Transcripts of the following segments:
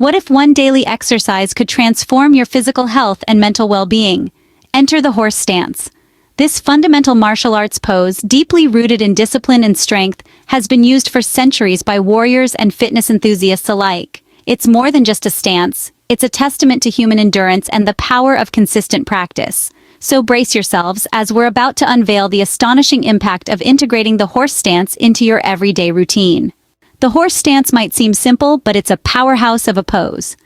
What if one daily exercise could transform your physical health and mental well-being? Enter the horse stance. This fundamental martial arts pose, deeply rooted in discipline and strength, has been used for centuries by warriors and fitness enthusiasts alike. It's more than just a stance. It's a testament to human endurance and the power of consistent practice. So brace yourselves as we're about to unveil the astonishing impact of integrating the horse stance into your everyday routine. The horse stance might seem simple, but it's a powerhouse of a pose.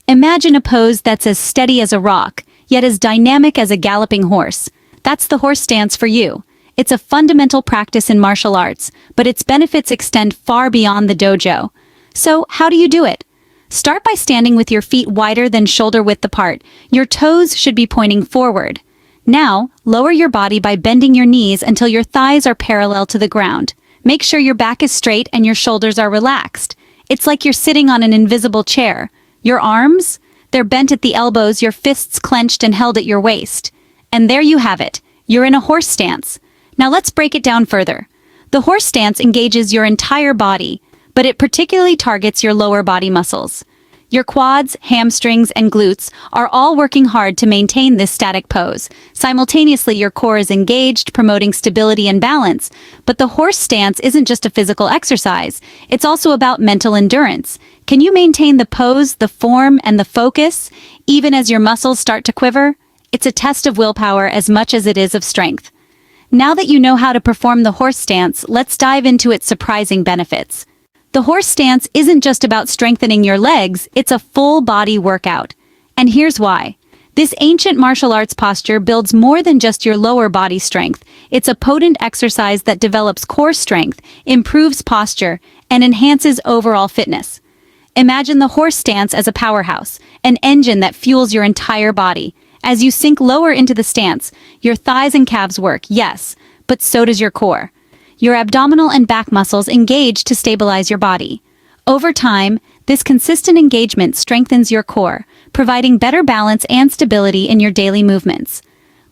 Imagine a pose that's as steady as a rock, yet as dynamic as a galloping horse. That's the horse stance for you. It's a fundamental practice in martial arts, but its benefits extend far beyond the dojo. So, how do you do it? Start by standing with your feet wider than shoulder width apart. Your toes should be pointing forward. Now, lower your body by bending your knees until your thighs are parallel to the ground. Make sure your back is straight and your shoulders are relaxed. It's like you're sitting on an invisible chair. Your arms? They're bent at the elbows, your fists clenched and held at your waist. And there you have it. You're in a horse stance. Now let's break it down further. The horse stance engages your entire body, but it particularly targets your lower body muscles. Your quads, hamstrings, and glutes are all working hard to maintain this static pose. Simultaneously, your core is engaged, promoting stability and balance. But the horse stance isn't just a physical exercise. It's also about mental endurance. Can you maintain the pose, the form, and the focus, even as your muscles start to quiver? It's a test of willpower as much as it is of strength. Now that you know how to perform the horse stance, let's dive into its surprising benefits. The horse stance isn't just about strengthening your legs, it's a full-body workout. And here's why. This ancient martial arts posture builds more than just your lower body strength. It's a potent exercise that develops core strength, improves posture, and enhances overall fitness. Imagine the horse stance as a powerhouse, an engine that fuels your entire body. As you sink lower into the stance, your thighs and calves work, yes, but so does your core. Your abdominal and back muscles engage to stabilize your body. Over time, this consistent engagement strengthens your core, providing better balance and stability in your daily movements.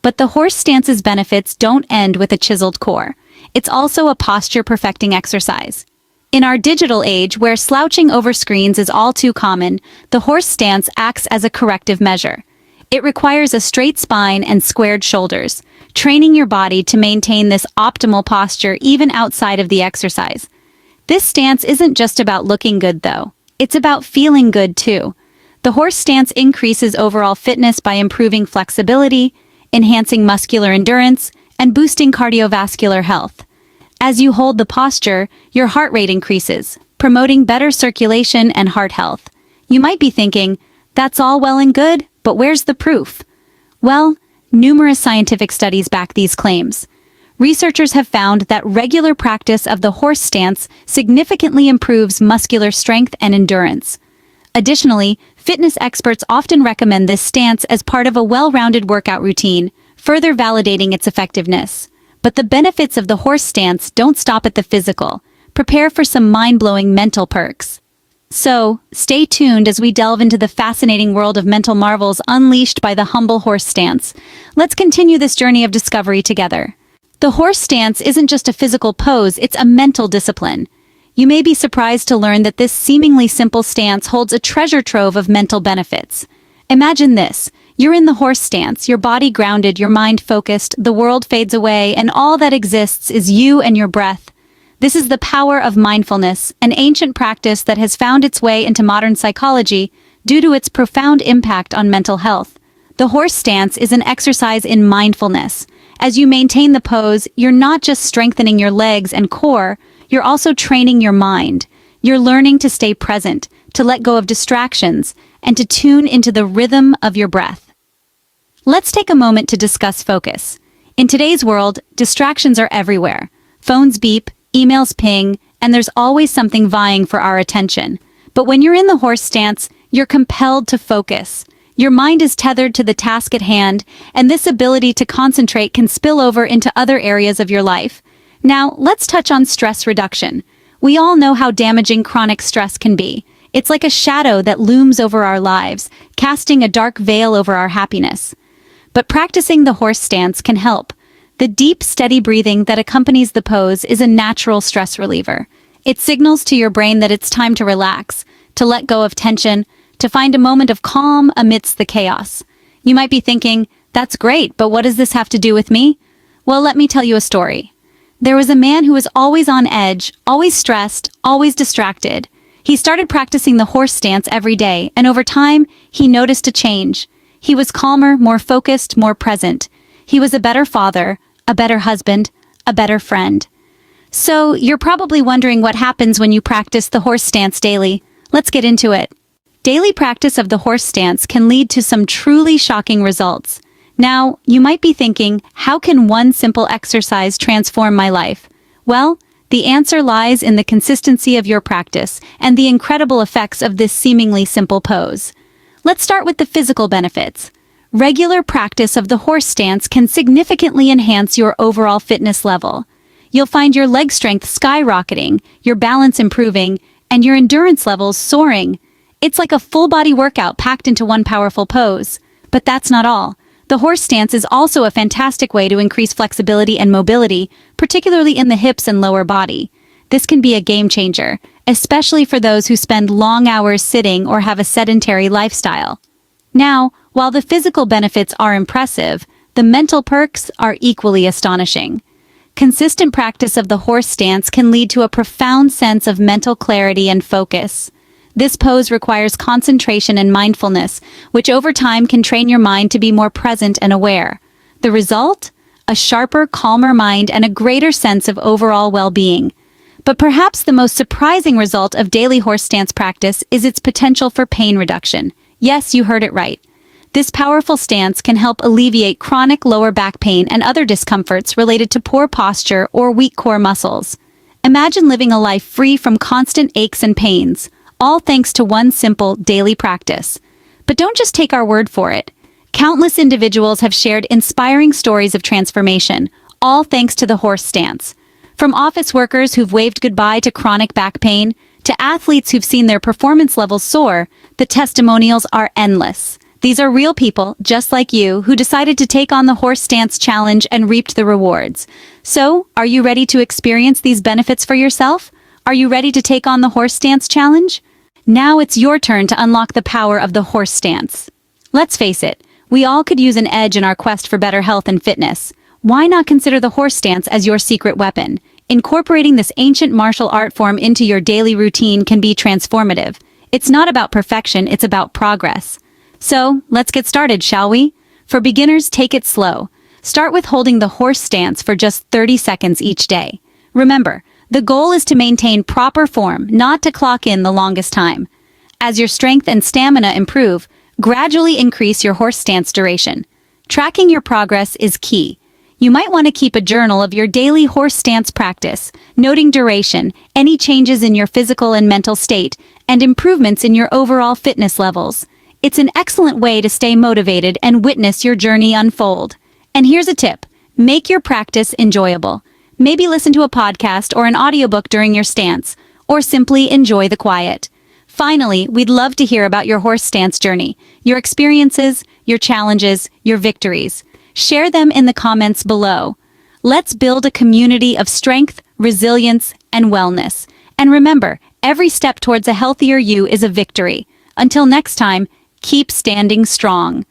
But the horse stance's benefits don't end with a chiseled core. It's also a posture-perfecting exercise. In our digital age, where slouching over screens is all too common, the horse stance acts as a corrective measure. It requires a straight spine and squared shoulders, training your body to maintain this optimal posture even outside of the exercise. This stance isn't just about looking good, though. It's about feeling good, too. The horse stance increases overall fitness by improving flexibility, enhancing muscular endurance, and boosting cardiovascular health. As you hold the posture, your heart rate increases, promoting better circulation and heart health. You might be thinking, that's all well and good, but where's the proof? Well, numerous scientific studies back these claims. Researchers have found that regular practice of the horse stance significantly improves muscular strength and endurance. Additionally, fitness experts often recommend this stance as part of a well-rounded workout routine, further validating its effectiveness. But the benefits of the horse stance don't stop at the physical. Prepare for some mind-blowing mental perks. So, stay tuned as we delve into the fascinating world of mental marvels unleashed by the humble horse stance. Let's continue this journey of discovery together. The horse stance isn't just a physical pose, it's a mental discipline. You may be surprised to learn that this seemingly simple stance holds a treasure trove of mental benefits. Imagine this. You're in the horse stance, your body grounded, your mind focused, the world fades away, and all that exists is you and your breath. This is the power of mindfulness, an ancient practice that has found its way into modern psychology due to its profound impact on mental health. The horse stance is an exercise in mindfulness. As you maintain the pose, you're not just strengthening your legs and core, you're also training your mind. You're learning to stay present, to let go of distractions, and to tune into the rhythm of your breath. Let's take a moment to discuss focus. In today's world, distractions are everywhere. Phones beep, emails ping, and there's always something vying for our attention. But when you're in the horse stance, you're compelled to focus. Your mind is tethered to the task at hand, and this ability to concentrate can spill over into other areas of your life. Now, let's touch on stress reduction. We all know how damaging chronic stress can be. It's like a shadow that looms over our lives, casting a dark veil over our happiness. But practicing the horse stance can help. The deep, steady breathing that accompanies the pose is a natural stress reliever. It signals to your brain that it's time to relax, to let go of tension, to find a moment of calm amidst the chaos. You might be thinking, that's great, but what does this have to do with me? Well, let me tell you a story. There was a man who was always on edge, always stressed, always distracted. He started practicing the horse stance every day, and over time, he noticed a change. He was calmer, more focused, more present. He was a better father, a better husband, a better friend. So, you're probably wondering what happens when you practice the horse stance daily. Let's get into it. Daily practice of the horse stance can lead to some truly shocking results. Now, you might be thinking, how can one simple exercise transform my life? Well, the answer lies in the consistency of your practice and the incredible effects of this seemingly simple pose. Let's start with the physical benefits. Regular practice of the horse stance can significantly enhance your overall fitness level. You'll find your leg strength skyrocketing, your balance improving, and your endurance levels soaring. It's like a full-body workout packed into one powerful pose. But that's not all. The horse stance is also a fantastic way to increase flexibility and mobility, particularly in the hips and lower body. This can be a game changer, especially for those who spend long hours sitting or have a sedentary lifestyle. Now, while the physical benefits are impressive, the mental perks are equally astonishing. Consistent practice of the horse stance can lead to a profound sense of mental clarity and focus. This pose requires concentration and mindfulness, which over time can train your mind to be more present and aware. The result? A sharper, calmer mind and a greater sense of overall well-being. But perhaps the most surprising result of daily horse stance practice is its potential for pain reduction. Yes, you heard it right. This powerful stance can help alleviate chronic lower back pain and other discomforts related to poor posture or weak core muscles. Imagine living a life free from constant aches and pains, all thanks to one simple daily practice. But don't just take our word for it. Countless individuals have shared inspiring stories of transformation, all thanks to the horse stance. From office workers who've waved goodbye to chronic back pain, to athletes who've seen their performance levels soar, the testimonials are endless. These are real people, just like you, who decided to take on the horse stance challenge and reaped the rewards. So, are you ready to experience these benefits for yourself? Are you ready to take on the horse stance challenge? Now it's your turn to unlock the power of the horse stance. Let's face it, we all could use an edge in our quest for better health and fitness. Why not consider the horse stance as your secret weapon? Incorporating this ancient martial art form into your daily routine can be transformative. It's not about perfection, it's about progress. So, let's get started, shall we? For beginners, take it slow. Start with holding the horse stance for just 30 seconds each day. Remember, the goal is to maintain proper form, not to clock in the longest time. As your strength and stamina improve, gradually increase your horse stance duration. Tracking your progress is key. You might want to keep a journal of your daily horse stance practice, noting duration, any changes in your physical and mental state, and improvements in your overall fitness levels. It's an excellent way to stay motivated and witness your journey unfold. And here's a tip: make your practice enjoyable. Maybe listen to a podcast or an audiobook during your stance, or simply enjoy the quiet. Finally, we'd love to hear about your horse stance journey, your experiences, your challenges, your victories. Share them in the comments below. Let's build a community of strength, resilience, and wellness. And remember, every step towards a healthier you is a victory. Until next time, keep standing strong.